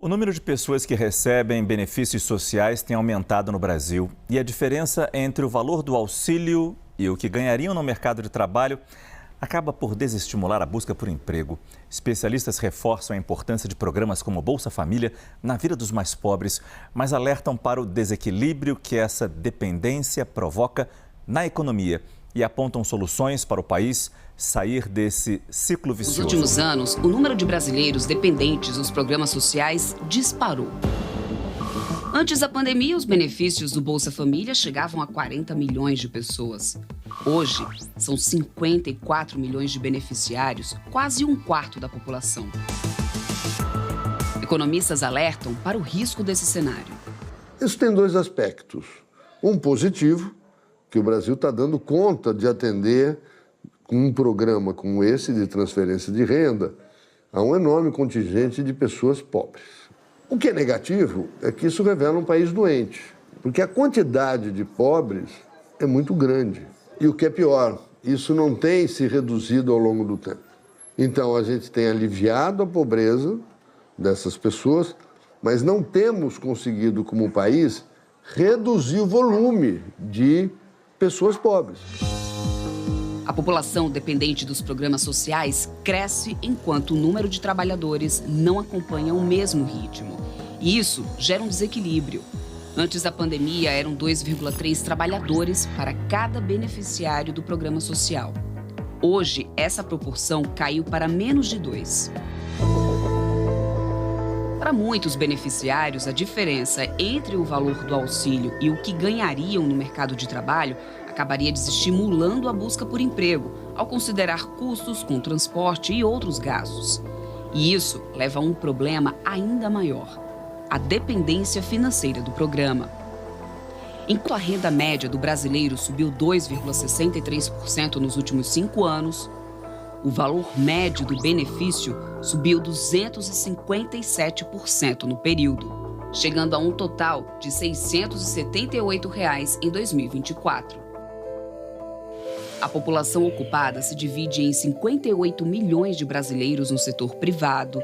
número de pessoas que recebem benefícios sociais tem aumentado no Brasil e a diferença entre o valor do auxílio e o que ganhariam no mercado de trabalho acaba por desestimular a busca por emprego. Especialistas reforçam a importância de programas como Bolsa Família na vida dos mais pobres, mas alertam para o desequilíbrio que essa dependência provoca na economia e apontam soluções para o país sair desse ciclo vicioso. Nos últimos anos, o número de brasileiros dependentes dos programas sociais disparou. Antes da pandemia, os benefícios do Bolsa Família chegavam a 40 milhões de pessoas. Hoje, são 54 milhões de beneficiários, quase um quarto da população. Economistas alertam para o risco desse cenário. Isso tem dois aspectos. Um positivo, que o Brasil está dando conta de atender com um programa como esse de transferência de renda a um enorme contingente de pessoas pobres. O que é negativo é que isso revela um país doente, porque a quantidade de pobres é muito grande. E o que é pior, isso não tem se reduzido ao longo do tempo. Então, a gente tem aliviado a pobreza dessas pessoas, mas não temos conseguido, como país, reduzir o volume de pessoas pobres. A população dependente dos programas sociais cresce enquanto o número de trabalhadores não acompanha o mesmo ritmo. E isso gera um desequilíbrio. Antes da pandemia, eram 2,3 trabalhadores para cada beneficiário do programa social. Hoje, essa proporção caiu para menos de 2. Para muitos beneficiários, a diferença entre o valor do auxílio e o que ganhariam no mercado de trabalho acabaria desestimulando a busca por emprego, ao considerar custos com transporte e outros gastos. E isso leva a um problema ainda maior: a dependência financeira do programa. Enquanto a renda média do brasileiro subiu 2,63% nos últimos 5 anos, o valor médio do benefício subiu 257% no período, chegando a um total de R$ 678 em 2024. A população ocupada se divide em 58 milhões de brasileiros no setor privado,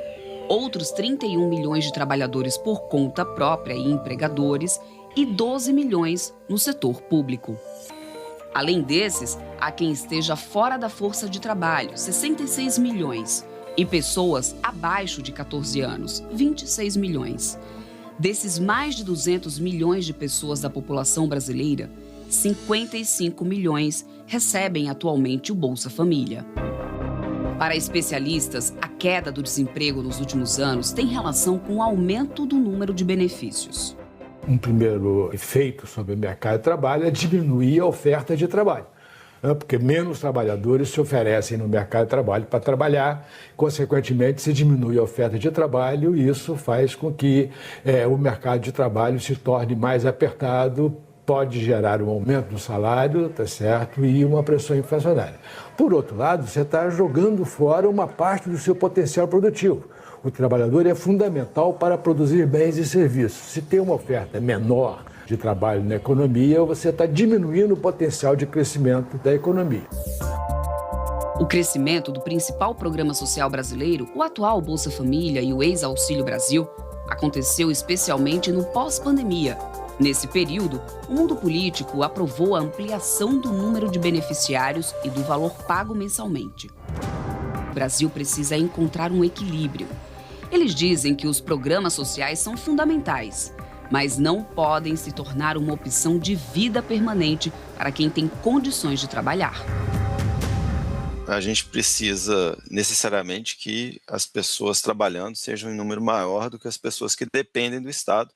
outros 31 milhões de trabalhadores por conta própria e empregadores e 12 milhões no setor público. Além desses, há quem esteja fora da força de trabalho, 66 milhões, e pessoas abaixo de 14 anos, 26 milhões. Desses mais de 200 milhões de pessoas da população brasileira, 55 milhões recebem atualmente o Bolsa Família. Para especialistas, a queda do desemprego nos últimos anos tem relação com o aumento do número de benefícios. Um primeiro efeito sobre o mercado de trabalho é diminuir a oferta de trabalho, porque menos trabalhadores se oferecem no mercado de trabalho para trabalhar, consequentemente se diminui a oferta de trabalho e isso faz com que o mercado de trabalho se torne mais apertado, pode gerar um aumento do salário, tá certo, e uma pressão inflacionária. Por outro lado, você está jogando fora uma parte do seu potencial produtivo. O trabalhador é fundamental para produzir bens e serviços. Se tem uma oferta menor de trabalho na economia, você está diminuindo o potencial de crescimento da economia. O crescimento do principal programa social brasileiro, o atual Bolsa Família e o ex-Auxílio Brasil, aconteceu especialmente no pós-pandemia. Nesse período, o mundo político aprovou a ampliação do número de beneficiários e do valor pago mensalmente. O Brasil precisa encontrar um equilíbrio. Eles dizem que os programas sociais são fundamentais, mas não podem se tornar uma opção de vida permanente para quem tem condições de trabalhar. A gente precisa necessariamente que as pessoas trabalhando sejam em número maior do que as pessoas que dependem do Estado,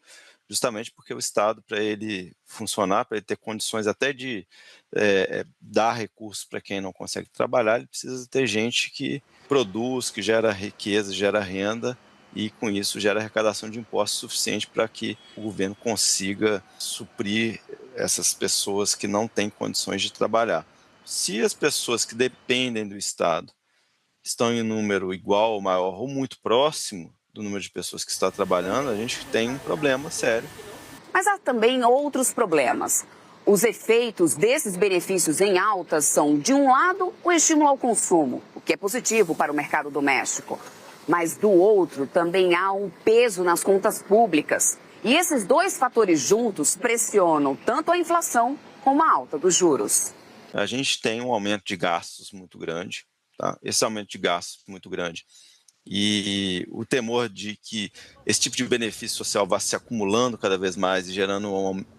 justamente porque o Estado, para ele funcionar, para ele ter condições até de dar recursos para quem não consegue trabalhar, ele precisa ter gente que produz, que gera riqueza, gera renda e, com isso, gera arrecadação de impostos suficiente para que o governo consiga suprir essas pessoas que não têm condições de trabalhar. Se as pessoas que dependem do Estado estão em número igual ou maior ou muito próximo do número de pessoas que está trabalhando, a gente tem um problema sério. Mas há também outros problemas. Os efeitos desses benefícios em alta são, de um lado, o estímulo ao consumo, o que é positivo para o mercado doméstico. Mas do outro também há um peso nas contas públicas. E esses dois fatores juntos pressionam tanto a inflação como a alta dos juros. A gente tem um aumento de gastos muito grande, tá? Esse aumento de gastos muito grande e o temor de que esse tipo de benefício social vá se acumulando cada vez mais e gerando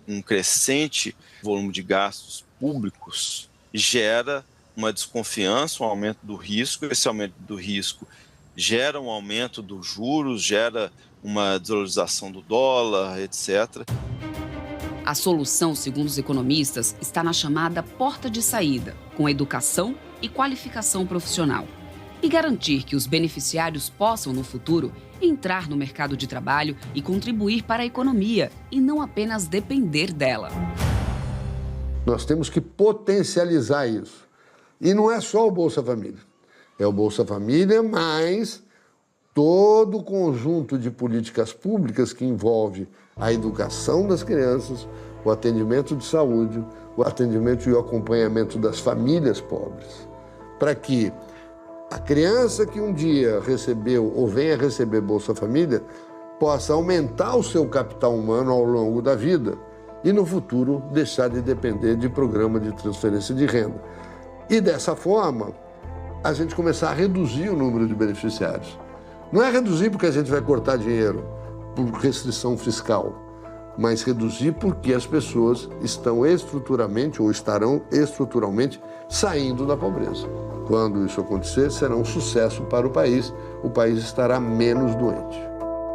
um crescente volume de gastos públicos gera uma desconfiança, um aumento do risco. Esse aumento do risco gera um aumento dos juros, gera uma desvalorização do dólar, etc. A solução, segundo os economistas, está na chamada porta de saída, com educação e qualificação profissional. E garantir que os beneficiários possam, no futuro, entrar no mercado de trabalho e contribuir para a economia, e não apenas depender dela. Nós temos que potencializar isso. E não é só o Bolsa Família. É o Bolsa Família mais todo o conjunto de políticas públicas que envolve a educação das crianças, o atendimento de saúde, o atendimento e o acompanhamento das famílias pobres, para que a criança que um dia recebeu ou venha receber Bolsa Família possa aumentar o seu capital humano ao longo da vida e, no futuro, deixar de depender de programa de transferência de renda. E, dessa forma, a gente começar a reduzir o número de beneficiários. Não é reduzir porque a gente vai cortar dinheiro por restrição fiscal, mas reduzir porque as pessoas estão estruturalmente ou estarão estruturalmente saindo da pobreza. Quando isso acontecer, será um sucesso para o país estará menos doente.